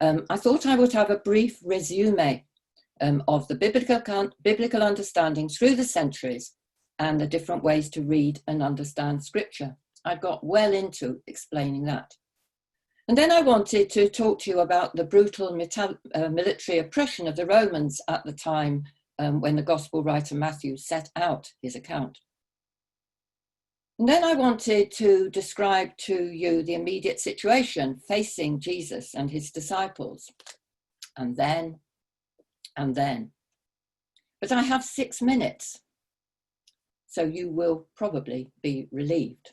I thought I would have a brief resume of the biblical understanding through the centuries and the different ways to read and understand scripture. I got well into explaining that. And then I wanted to talk to you about the brutal military oppression of the Romans at the time when the gospel writer Matthew set out his account. And then I wanted to describe to you the immediate situation facing Jesus and his disciples. And then. But I have 6 minutes, so you will probably be relieved.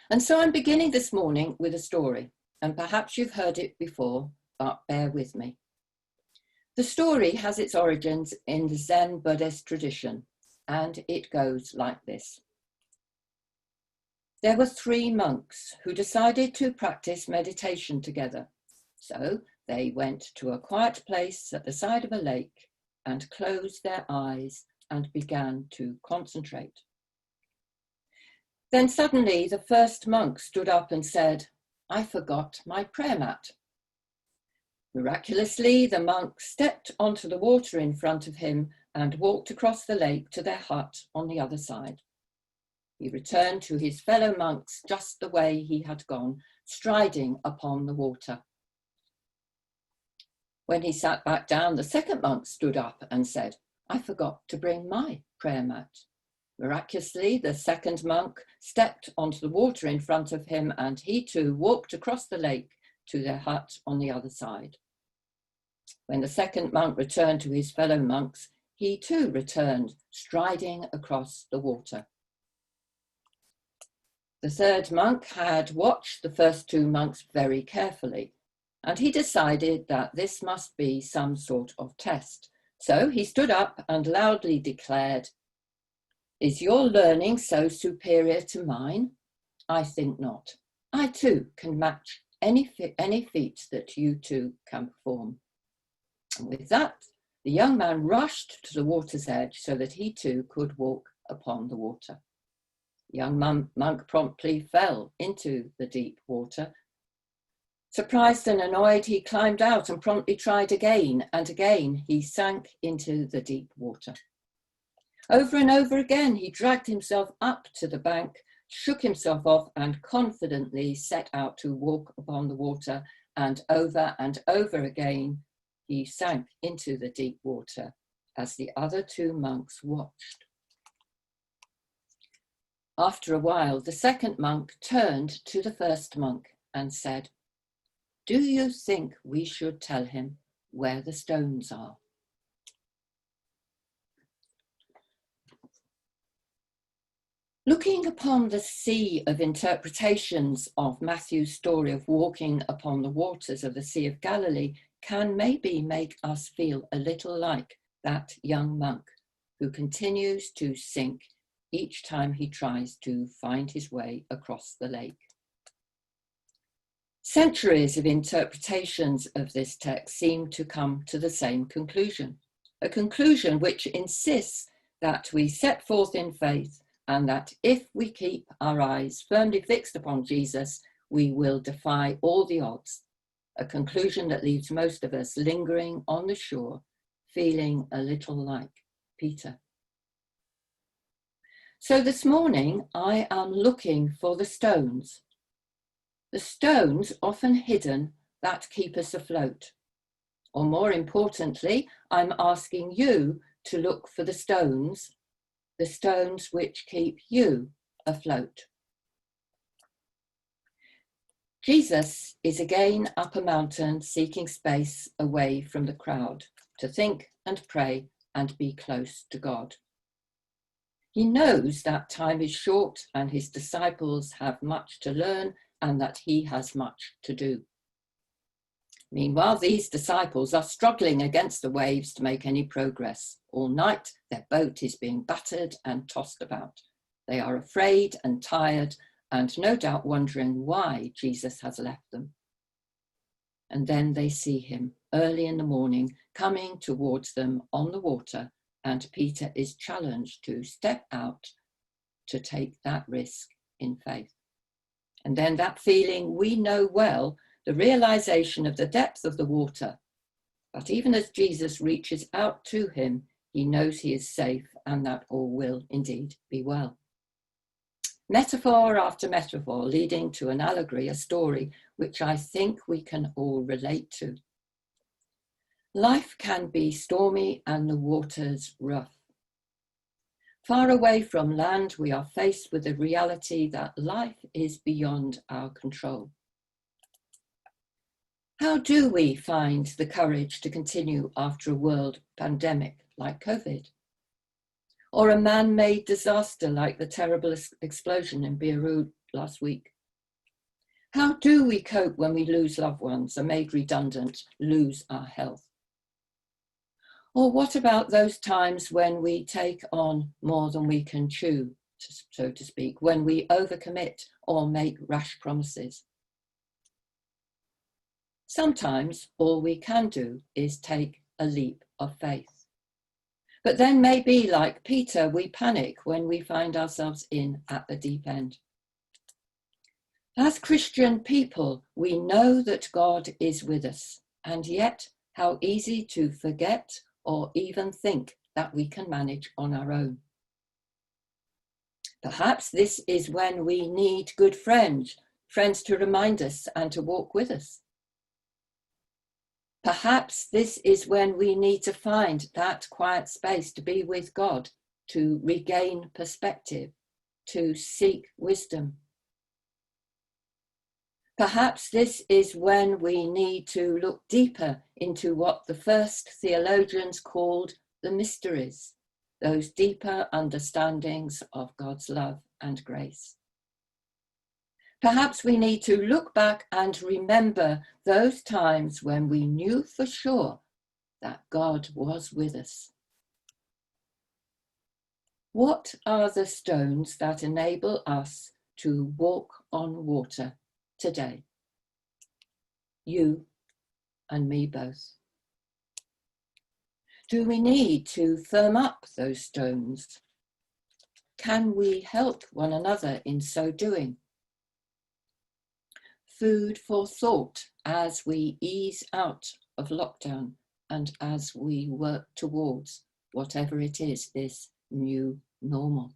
And so I'm beginning this morning with a story, and perhaps you've heard it before, but bear with me. The story has its origins in the Zen Buddhist tradition, and it goes like this. There were 3 monks who decided to practice meditation together. So they went to a quiet place at the side of a lake and closed their eyes and began to concentrate. Then suddenly the first monk stood up and said, "I forgot my prayer mat." Miraculously, the monk stepped onto the water in front of him and walked across the lake to their hut on the other side. He returned to his fellow monks just the way he had gone, striding upon the water. When he sat back down, the second monk stood up and said, "I forgot to bring my prayer mat." Miraculously, the second monk stepped onto the water in front of him and he too walked across the lake to their hut on the other side. When the second monk returned to his fellow monks, he too returned, striding across the water. The third monk had watched the first 2 monks very carefully, and he decided that this must be some sort of test. So he stood up and loudly declared, "Is your learning so superior to mine? I think not. I too can match any feat that you two can perform." And with that, the young man rushed to the water's edge so that he too could walk upon the water. The young monk promptly fell into the deep water. Surprised and annoyed, he climbed out and promptly tried again, and again he sank into the deep water. Over and over again, he dragged himself up to the bank, shook himself off, and confidently set out to walk upon the water, and over again, he sank into the deep water as the other 2 monks watched. After a while, the second monk turned to the first monk and said, "Do you think we should tell him where the stones are?" Looking upon the sea of interpretations of Matthew's story of walking upon the waters of the Sea of Galilee can maybe make us feel a little like that young monk who continues to sink each time he tries to find his way across the lake. Centuries of interpretations of this text seem to come to the same conclusion, a conclusion which insists that we set forth in faith and that if we keep our eyes firmly fixed upon Jesus, we will defy all the odds, a conclusion that leaves most of us lingering on the shore, feeling a little like Peter. So this morning, I am looking for the stones often hidden that keep us afloat. Or more importantly, I'm asking you to look for the stones which keep you afloat. Jesus is again up a mountain seeking space away from the crowd to think and pray and be close to God. He knows that time is short and his disciples have much to learn and that he has much to do. Meanwhile, these disciples are struggling against the waves to make any progress. All night, their boat is being battered and tossed about. They are afraid and tired and no doubt wondering why Jesus has left them. And then they see him early in the morning coming towards them on the water, and Peter is challenged to step out to take that risk in faith. And then that feeling we know well the realization of the depth of the water. But even as Jesus reaches out to him, he knows he is safe and that all will indeed be well. Metaphor after metaphor, leading to an allegory, a story which I think we can all relate to. Life can be stormy and the waters rough. Far away from land, we are faced with the reality that life is beyond our control. How do we find the courage to continue after a world pandemic like COVID? Or a man-made disaster like the terrible explosion in Beirut last week? How do we cope when we lose loved ones, are made redundant, lose our health? Or what about those times when we take on more than we can chew, so to speak, when we overcommit or make rash promises? Sometimes all we can do is take a leap of faith. But then maybe like Peter, we panic when we find ourselves in at the deep end. As Christian people, we know that God is with us, and yet how easy to forget or even think that we can manage on our own. Perhaps this is when we need good friends to remind us and to walk with us. Perhaps this is when we need to find that quiet space to be with God, to regain perspective, to seek wisdom. Perhaps this is when we need to look deeper into what the first theologians called the mysteries, those deeper understandings of God's love and grace. Perhaps we need to look back and remember those times when we knew for sure that God was with us. What are the stones that enable us to walk on water today? You and me both. Do we need to firm up those stones? Can we help one another in so doing? Food for thought as we ease out of lockdown and as we work towards whatever it is, this new normal.